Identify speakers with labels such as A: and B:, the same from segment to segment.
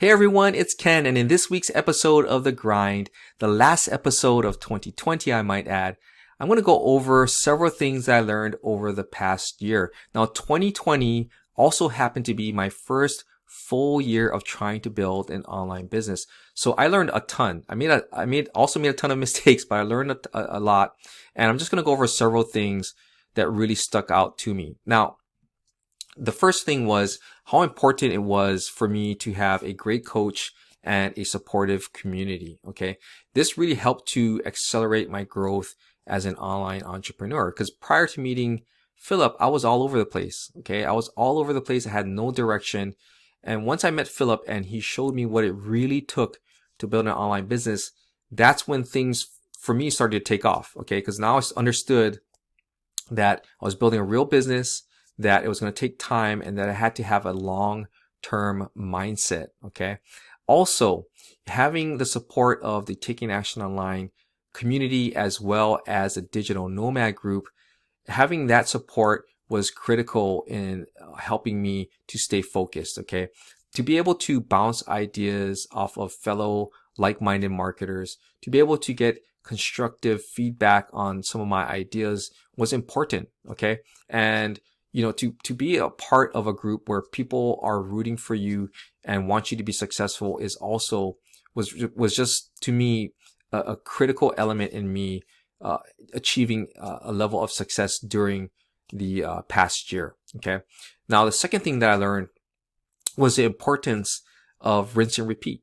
A: Hey everyone, it's Ken, and in this week's episode of The Grind, the last episode of 2020 I might add, I'm going to go over several things that I learned over the past year. Now 2020 also happened to be my first full year of trying to build an online business. So I learned a ton. I also made a ton of mistakes, but I learned a lot, and I'm just going to go over several things that really stuck out to me. Now, the first thing was how important it was for me to have a great coach and a supportive community. Okay. This really helped to accelerate my growth as an online entrepreneur, because prior to meeting Philip, I was all over the place. Okay. I was all over the place. I had no direction. And once I met Philip and he showed me what it really took to build an online business, that's when things for me started to take off. Okay. Because now I understood that I was building a real business, that it was going to take time, and that I had to have a long-term mindset. Okay. Also, having the support of the Taking Action Online community as well as a digital nomad group, having that support was critical in helping me to stay focused. Okay. To be able to bounce ideas off of fellow like-minded marketers, to be able to get constructive feedback on some of my ideas was important. Okay. And to be a part of a group where people are rooting for you and want you to be successful is also was just, to me, a critical element in me achieving a level of success during the past year. Okay. Now, the second thing that I learned was the importance of rinse and repeat,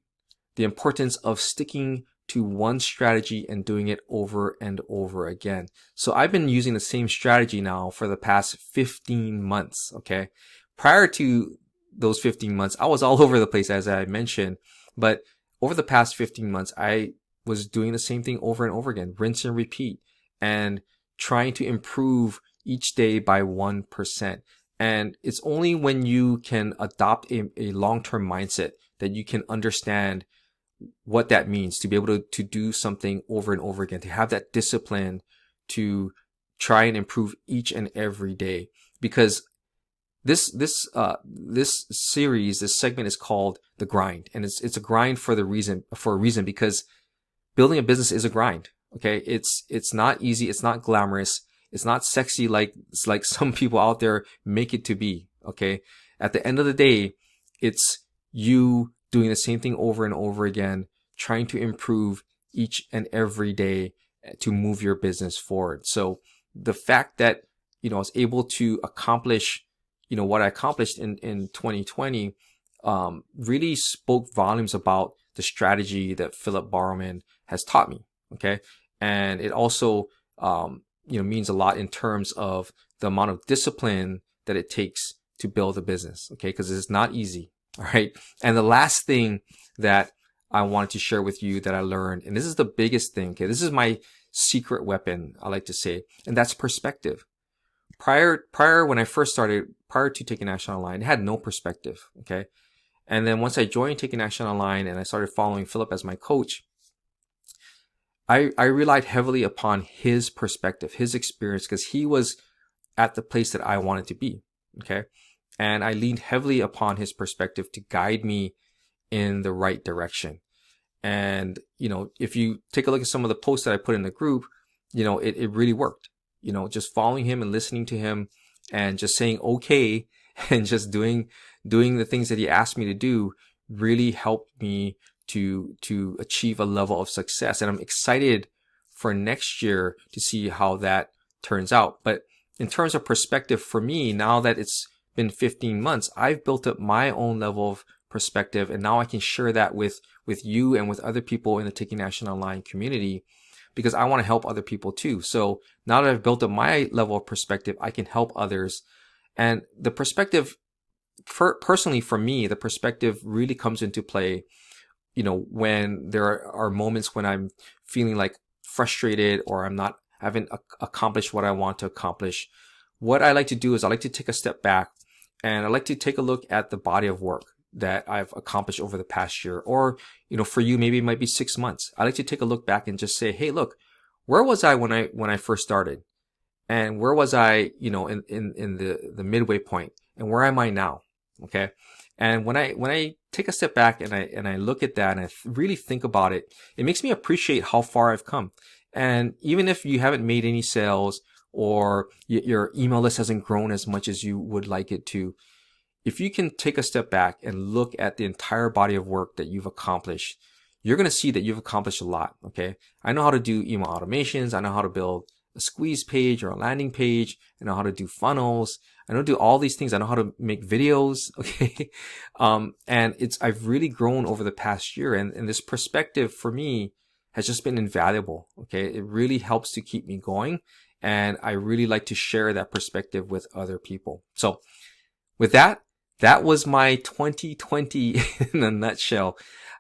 A: the importance of sticking to one strategy and doing it over and over again. So I've been using the same strategy now for the past 15 months. Okay. Prior to those 15 months, I was all over the place, as I mentioned, but over the past 15 months, I was doing the same thing over and over again, rinse and repeat, and trying to improve each day by 1%. And it's only when you can adopt a long-term mindset that you can understand what that means to be able to do something over and over again, to have that discipline to try and improve each and every day. Because this series, this segment is called The Grind, and it's a grind for a reason, because building a business is a grind. Okay. It's not easy. It's not glamorous. It's not sexy like some people out there make it to be. Okay. At the end of the day, it's you doing the same thing over and over again, trying to improve each and every day to move your business forward. So the fact that, I was able to accomplish, what I accomplished in 2020, really spoke volumes about the strategy that Philip Barrowman has taught me. Okay. And it also, means a lot in terms of the amount of discipline that it takes to build a business. Okay. Because it's not easy. All right. And the last thing that I wanted to share with you that I learned, and this is the biggest thing. Okay. This is my secret weapon, I like to say, and that's perspective. Prior when I first started, prior to Taking Action Online, I had no perspective. Okay. And then once I joined Taking Action Online and I started following Philip as my coach, I relied heavily upon his perspective, his experience, because he was at the place that I wanted to be. Okay. And I leaned heavily upon his perspective to guide me in the right direction. And, if you take a look at some of the posts that I put in the group, it really worked. Just following him and listening to him and just saying, okay, and just doing the things that he asked me to do really helped me to achieve a level of success. And I'm excited for next year to see how that turns out. But in terms of perspective for me, now that it's been 15 months, I've built up my own level of perspective, and now I can share that with you and with other people in the Taking Action Online community, because I want to help other people too. So now that I've built up my level of perspective, I can help others. And the perspective, personally for me, the perspective really comes into play, when there are moments when I'm feeling like frustrated or I haven't accomplished what I want to accomplish. What I like to do is I like to take a step back, and I like to take a look at the body of work that I've accomplished over the past year. Or, for you, maybe it might be 6 months. I like to take a look back and just say, hey, look, where was I when I first started? And where was I, in the midway point? And where am I now? Okay. And when I take a step back and I look at that and I really think about it, it makes me appreciate how far I've come. And even if you haven't made any sales or your email list hasn't grown as much as you would like it to, if you can take a step back and look at the entire body of work that you've accomplished, you're going to see that you've accomplished a lot. Okay. I know how to do email automations. I know how to build a squeeze page or a landing page. I know how to do funnels. I know how to do all these things. I know how to make videos. Okay. And I've really grown over the past year, and this perspective for me has just been invaluable. Okay. It really helps to keep me going. And I really like to share that perspective with other people. So with that, that was my 2020 in a nutshell.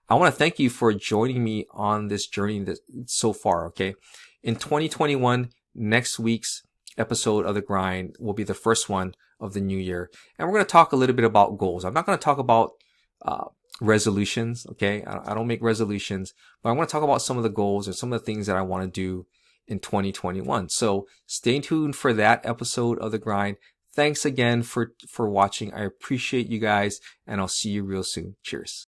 A: I want to thank you for joining me on this journey so far. Okay. In 2021, next week's episode of The Grind will be the first one of the new year. And we're going to talk a little bit about goals. I'm not going to talk about resolutions. Okay. I don't make resolutions, but I want to talk about some of the goals and some of the things that I want to do in 2021. So stay tuned for that episode of The Grind. Thanks again for watching. I appreciate you guys, and I'll see you real soon. Cheers.